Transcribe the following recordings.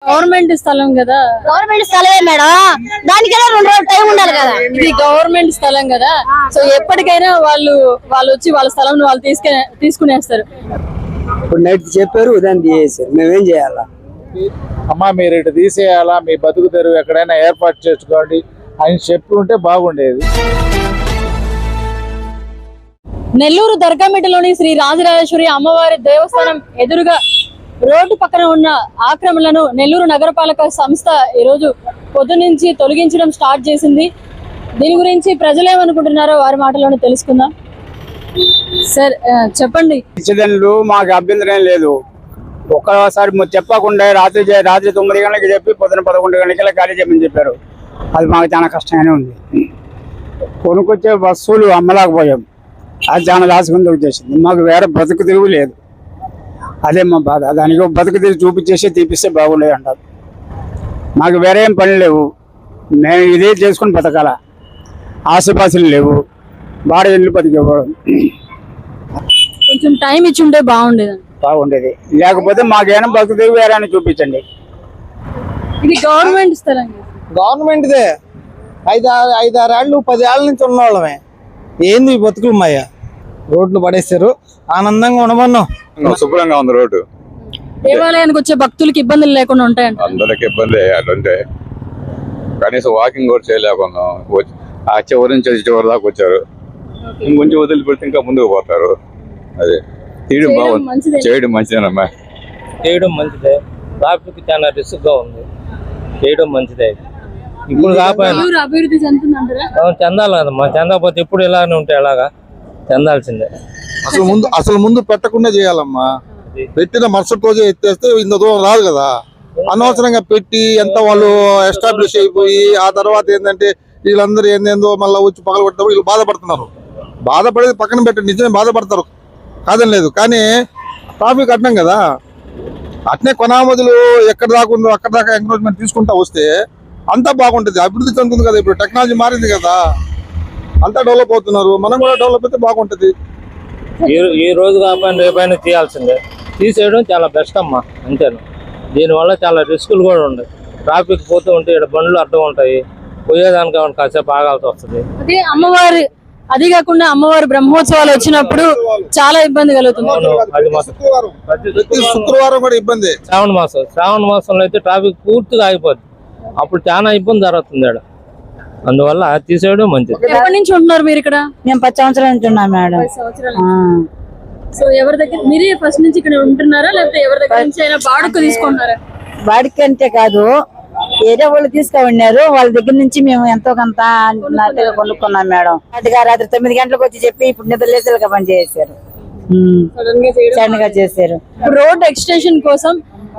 Government స్థలం కదా, government స్థలమే madam, దానికైనా 2 రోజులు టైం ఉండాలి కదా. ఇది గవర్నమెంట్ స్థలం కదా, సో ఎప్పటికైనా వాళ్ళు వచ్చి వాళ్ళ స్థలం వాళ్ళు తీసుకునేస్తారు. ఇప్పుడు నైట్ చెప్పారు, ఉదయం తీసేసారు, మేమేం చేయాలా? అమ్మా మీరు ఇటు తీసేయాలా, మీ బతుకు తెరువు ఎక్కడైనా ఏర్పాటు చేసుకోండి అని చెప్పి ఉంటే బాగుండేది. నెల్లూరు దర్గామిట్టలోని శ్రీ రాజరాజేశ్వరి అమ్మవారి దేవస్థానం ఎదురుగా రోడ్డు పక్కన ఉన్న ఆక్రమణలను నెల్లూరు నగరపాలక సంస్థ ఈరోజు పొద్దునుంచి తొలగించడం స్టార్ట్ చేసింది. దీని గురించి ప్రజలు ఏమనుకుంటున్నారో వారి మాటలోనే తెలుసుకుందాం. సార్ చెప్పండి. ఇచ్చేదానిలో మాకు అభ్యంతరం లేదు. ఒక్కసారి చెప్పకుండా రాత్రి 9 గంటలకు చెప్పి పొద్దున 11 గంటలకి ఖాళీ చేయమని చెప్పారు. అది మాకు చాలా కష్టంగానే ఉంది. కొనుక్కొచ్చే వస్తువులు అమ్మలేకపోయాం, అది చాలా లాసుకుంది వచ్చేసింది. మాకు వేరే బతుకు తిరుగు లేదు, అదే మా బాధ. దానికి బతుకు తిరిగి చూపించేసి తీపిస్తే బాగుండేది అంటారు. మాకు వేరే ఏం పని లేవు, మేము ఇదే చేసుకుని బతకాల. ఆశపాసులు లేవు, బాడ ఇల్లు బతికేవాడు. కొంచెం టైం ఇచ్చి ఉంటే బాగుండేది. లేకపోతే మాకేమైనా బతుకు తిరిగి వేరే అని చూపించండి. ఇది గవర్నమెంట్ స్థలం, గవర్నమెంట్దే. 5-6 ఏళ్ళు 10 ఏళ్ళ నుంచి ఉన్న వాళ్ళమే. ఏంది ఈ బతుకులు మాయ? రోడ్లు పడేశారు, ఆనందంగా ఉండమన్నాం. శుభ్రంగా ఉంది రోడ్డు. దేవాలయానికి వచ్చే భక్తులకి ఇబ్బందులు లేకుండా ఉంటాయంట. అందరికి ఇబ్బంది అట్లంటే కనీసం వాకింగ్ కూడా చేయలేకున్నాం. ఆ చివరి నుంచి చివరి దాకా వచ్చారు, ఇంకొంచెం వదిలిపెడితే ఇంకా ముందుకు పోతారు. అదే తీయడం బాగుంది, చేయడం మంచిదేనమ్మా. చేయడం మంచిదే, ట్రాఫిక్ చాలా రిస్క్ గా ఉంది, చేయడం మంచిదే. ఇప్పుడు అభివృద్ధి చెందాలి కదమ్మా, చెందకపోతే ఇప్పుడు ఇలానే ఉంటే ఎలాగా? చెందాల్సిందే. అసలు ముందు పెట్టకుండా చేయాలమ్మా. పెట్టిన మరుసటి రోజే ఎత్తేస్తే ఇంత దూరం రాదు కదా. అనవసరంగా పెట్టి ఎంత వాళ్ళు ఎస్టాబ్లిష్ అయిపోయి ఆ తర్వాత ఏంటంటే వీళ్ళందరూ ఏందేందో మళ్ళీ వచ్చి పగలగొట్టడం, వీళ్ళు బాధపడుతున్నారు. బాధపడేది పక్కన పెట్టి నిజమే బాధపడతారు, కాదని లేదు. కానీ ట్రాఫిక్ అడ్డం కదా. అట్నే కొనామదులు ఎక్కడ దాకా ఉందో అక్కడ దాకా ఎంకరేజ్మెంట్ తీసుకుంటా వస్తే అంతా బాగుంటుంది, అభివృద్ధి చెందుతుంది కదా. ఇప్పుడు టెక్నాలజీ మారింది కదా, అంతా డెవలప్ అవుతున్నారు, మనం కూడా డెవలప్ అయితే బాగుంటుంది. ఈ రోజు కాకపోయినా రేపైనా తీయాల్సిందే. తీసేయడం చాలా బెస్ట్ అమ్మా, అంతేను. దీనివల్ల చాలా రిస్కులు కూడా ఉన్నాయి. ట్రాఫిక్ పోతూ ఉంటే ఇక్కడ బండ్లు అడ్డం ఉంటాయి, పోయేదానికి కాసేపు ఆగాల్సి వస్తుంది. అదే అమ్మవారి, అది కాకుండా అమ్మవారి బ్రహ్మోత్సవాలు వచ్చినప్పుడు చాలా ఇబ్బంది కలుగుతుంది. ప్రతి శుక్రవారం కూడా ఇబ్బంది. శ్రావణ మాసంలో అయితే ట్రాఫిక్ పూర్తిగా ఆగిపోద్ది, అప్పుడు చాలా ఇబ్బంది జరుగుతుంది. అందువల్ల తీసేయడం మంచిది. ఎప్పటి నుంచి ఉంటున్నారు మీరు ఇక్కడ? మేము 10 సంవత్సరాల నుంచి ఉన్నాం మేడం. సో ఎవరి దగ్గర మీరే ఫస్ట్ నుంచి ఇక్కడ ఉంటున్నారా, లేకపోతే ఎవరి దగ్గర నుంచి అయినా బాడుకు తీసుకుంటున్నారా? బాడికి అంటే కాదు, వేరే వాళ్ళు తీసుకున్నారు, వాళ్ళ దగ్గర నుంచి మేము ఎంతో కొంత నాటిగా కొనుక్కున్నాం మేడం. అటుగా రాత్రి 9 గంటలకు వచ్చి చెప్పి ఇప్పుడు నిద్రలేసేలుగా పని చేశారు, సడన్ గా చేశారు. రోడ్ ఎక్స్టెన్షన్ కోసం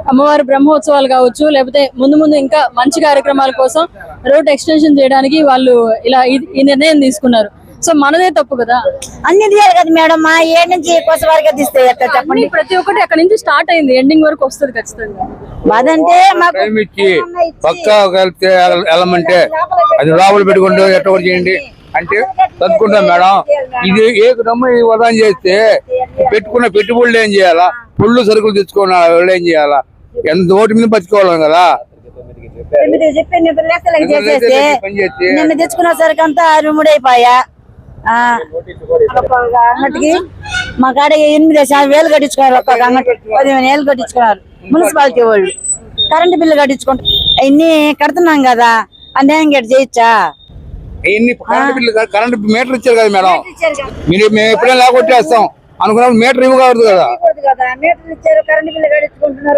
అమ్మవారి బ్రహ్మోత్సవాలు కావచ్చు, లేకపోతే ముందు ఇంకా మంచి కార్యక్రమాల కోసం రోడ్ ఎక్స్టెన్షన్ చేయడానికి వాళ్ళు ఇలా ఈ నిర్ణయం తీసుకున్నారు. సో మనదే తప్పు కదా, అన్ని తీయాలి కదా మేడం. మా ఏ నుంచి కోసం వరకు తీస్తే చెప్పండి. ప్రతి ఒక్కటి అక్కడ నుంచి స్టార్ట్ అయింది, ఎండింగ్ వరకు వస్తుంది ఖచ్చితంగా. బాధంటే పక్కా కలిపితే వెళ్ళమంటే అది లోపల పెట్టుకుంటూ ఎట్ట చేయండి అంటే తట్టుకుంటాం మేడం. ఇది వదాం చేస్తే పెట్టుకున్న పెట్టుబడులు ఏం చేయాలా, పుళ్ళు సరుకులు తెచ్చుకున్న వాళ్ళు ఏం చేయాలా, ఎంత ఓటు మీద బతుకోవాలి కదా. నిన్న తెచ్చుకున్న సరికి అంతా రుముడైపోయా. అంగటికి మా కాడ 8,000 కట్టించుకున్నారు, ఒక్కొక్క అంగటి 15,000 కట్టించుకున్నారు మున్సిపాలిటీ వాళ్ళు. కరెంటు బిల్లు కట్టించుకుంటారు, అన్ని కడుతున్నాం కదా, అన్యాయం గట్టి చేయొచ్చా? కరెంట్ మీటర్ ఇచ్చారు కదా మేడం, మేము ఎప్పుడైనా లాగొట్టేస్తాం అనుకున్నప్పుడు మీటర్ ఇవ్వకూడదు కదా.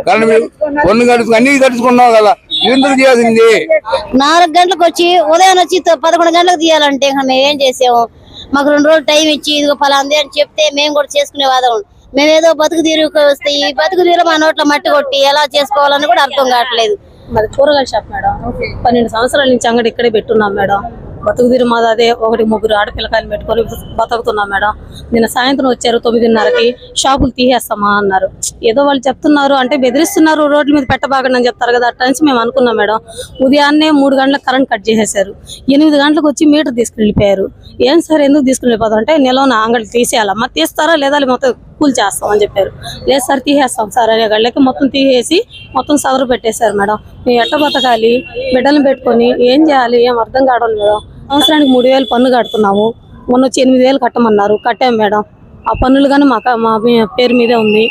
కరెంట్ బిల్లు కొన్ని అన్ని కట్టించుకున్నావు కదా, ఎందుకు చేయాల్సింది? 4 గంటలకు వచ్చి ఉదయం వచ్చి 11 గంటలకు తీయాలంటే మేము ఏం చేసాము? మాకు 2 రోజులు టైం ఇచ్చి ఇదిగో ఫలాంది అని చెప్తే మేము కూడా చేసుకునే వాదం. మేమేదో బతుకు తీరుకు వస్తే ఈ బతుకు తీరు మా నోట్లో మట్టి కొట్టి ఎలా చేసుకోవాలని కూడా అర్థం కావట్లేదు. మాది కూరగాయల షాప్ మేడం. 12 సంవత్సరాల నుంచి అంగడి ఇక్కడే పెట్టున్నాం మేడం. బతుకు తీరు మాది అదే. 1-3 ఆడపిల్లకాయలు పెట్టుకొని బతుకుతున్నాం మేడం. నిన్న సాయంత్రం వచ్చారు 9:30కి, షాపులు తీసేస్తామా అన్నారు. ఏదో వాళ్ళు చెప్తున్నారు అంటే బెదిరిస్తున్నారు, రోడ్ల మీద పెట్టబాగండి అని చెప్తారు కదా, అట్లా నుంచి మేము అనుకున్నాం మేడం. ఉదయాన్నే 3 గంటలకు కరెంట్ కట్ చేసేసారు, 8 గంటలకు వచ్చి మీటర్ తీసుకుని వెళ్ళిపోయారు. ఏం సార్ ఎందుకు తీసుకుని వెళ్ళిపోతారు అంటే, నెలలో అంగడి తీసేయాలమ్మా, తీస్తారా లేదా మొత్తం కూల్ చేస్తామని చెప్పారు. లేదు సార్ తీసేస్తాం సార్ అనే గళ్ళకి మొత్తం తీసేసి మొత్తం సదరు పెట్టేశారు మేడం. మేము ఎట్ట బతకాలి, బిడ్డలను పెట్టుకొని ఏం చేయాలి ఏం అర్థం కావడం మేడం. సంవత్సరానికి 3,000 పన్ను కడుతున్నాము. మొన్న వచ్చి 8,000 కట్టమన్నారు, కట్టాం మేడం. ఆ పన్నులు కానీ మా పేరు మీదే ఉంది,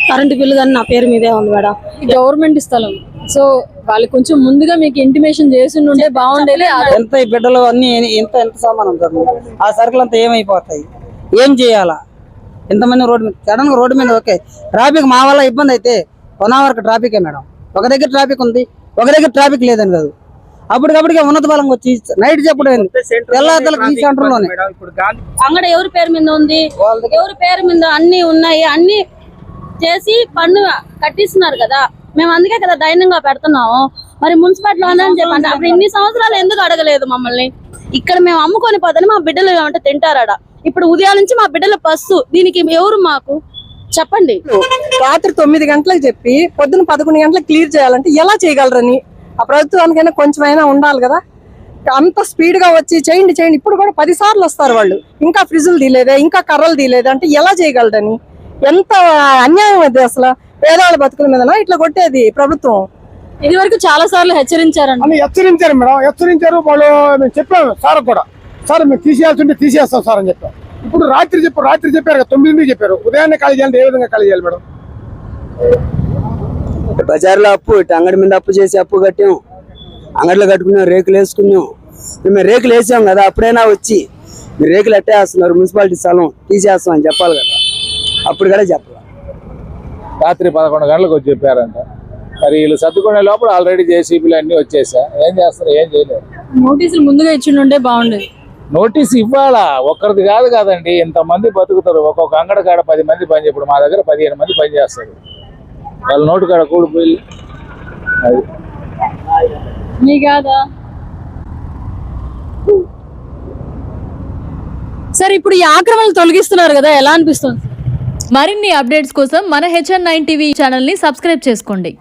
కరెంటు బిల్లు కానీ నా పేరు మీదే ఉంది మేడం. గవర్నమెంట్ స్థలం, సో వాళ్ళు కొంచెం ముందుగా మీకు ఇంటిమేషన్ చేసి ఉంటే బాగుండేది. ఎంత ఈ బిడ్డలు అన్ని ఎంత సామాన్ ఉంటుంది, ఆ సరుకులు అంతా ఏమైపోతాయి, ఏం చేయాలా? ఎంతమంది రోడ్డు మీద సడన్ గా రోడ్డు మీద ఓకే ట్రాఫిక్ మా వల్ల ఇబ్బంది అయితే 1 hour ట్రాఫికే మేడం. ఒక దగ్గర ట్రాఫిక్ ఉంది, ఒక దగ్గర ట్రాఫిక్ లేదని కాదు. అప్పటికప్పటికే ఉన్నత బలంగా వచ్చి నైట్ చెప్పడం తెల్లాతలకు ఈ సెంటర్ లోనే అంగడి ఎవరి పేరు మీద ఉంది, ఎవరి పేరు మీద అన్ని ఉన్నాయి, అన్ని చేసి పన్ను కట్టిస్తున్నారు కదా. మేము అందుకే కదా దైన్యంగా పెడుతున్నాము. మరి మున్సిపాలిటీ అని చెప్పండి, అప్పుడు ఇన్ని సంవత్సరాలు ఎందుకు అడగలేదు మమ్మల్ని? ఇక్కడ మేము అమ్ముకొని పోతాను, మా బిడ్డలు ఏమంటే తింటారట. ఇప్పుడు ఉదయం నుంచి మా బిడ్డల పస్సు, దీనికి ఎవరు మాకు చెప్పండి. రాత్రి 9 గంటలకు చెప్పి పొద్దున 11 గంటలకు క్లియర్ చేయాలంటే ఎలా చేయగలరని ఆ ప్రభుత్వానికైనా కొంచెమైనా ఉండాలి కదా. అంత స్పీడ్ గా వచ్చి చేయండి చేయండి, ఇప్పుడు కూడా 10 సార్లు వస్తారు వాళ్ళు. ఇంకా ఫ్రిడ్జ్లు తీలేదే, ఇంకా కర్రలు తీలేదే అంటే ఎలా చేయగలరని. ఎంత అన్యాయం అది అసలు. పేదవాళ్ళ బతుకుల మీద ఇట్లా కొట్టేది ప్రభుత్వం. ఇది వరకు చాలా సార్లు హెచ్చరించారండి. హెచ్చరించారు మేడం, హెచ్చరించారు వాళ్ళు. మేము చెప్పాము సార్ కూడా, సార్ మేము తీసేయాల్సి ఉంటే తీసేస్తాం సార్ అని చెప్పాం. ఇప్పుడు రాత్రి చెప్పారు కదా, 9 చెప్పారు. ఉదయాన్నే ఖాళీ చేయాలంటే ఏ విధంగా ఖాళీ చేయాలి మేడం? బజార్లో అప్పు, ఇటు అంగడి మీద అప్పు చేసి అప్పు కట్టాం, అంగడిలో కట్టుకున్నాం, రేకులు వేసుకున్నాం. మేము రేకులు వేసాం కదా, అప్పుడైనా వచ్చి మీరు రేకులు ఎట్టేస్తున్నారు, మున్సిపాలిటీ స్థలం తీసేస్తాం అని చెప్పాలి కదా. అప్పుడు కూడా చెప్పాలి. రాత్రి 11 గంటలకు వచ్చి చెప్పారంట. మరి వీళ్ళు సర్దుకునే లోపల ఆల్రెడీ జేసీబీలు అన్ని వచ్చేసా. ఏం చేస్తారు, ఏం చేయలేదు. నోటీసులు ముందుగా ఇచ్చిండే బాగుండేది. నోటీస్ ఇవ్వాలా, ఒక్కరిది కాదు కదండి, ఇంతమంది బతుకుతారు. ఒక్కొక్క అంగడి కాడ 10 మంది పని. ఇప్పుడు మా దగ్గర 15 మంది పని చేస్తారు. వాళ్ళ నోటు కాడ కూడిపోయి అది మీ కాదా సార్? ఇప్పుడు ఈ ఆక్రమణలు తొలగిస్తున్నారు కదా, ఎలా అనిపిస్తుంది? మరిన్ని అప్డేట్స్ కోసం మన HN9 టీవీ ఛానల్ ని సబ్స్క్రైబ్ చేసుకోండి.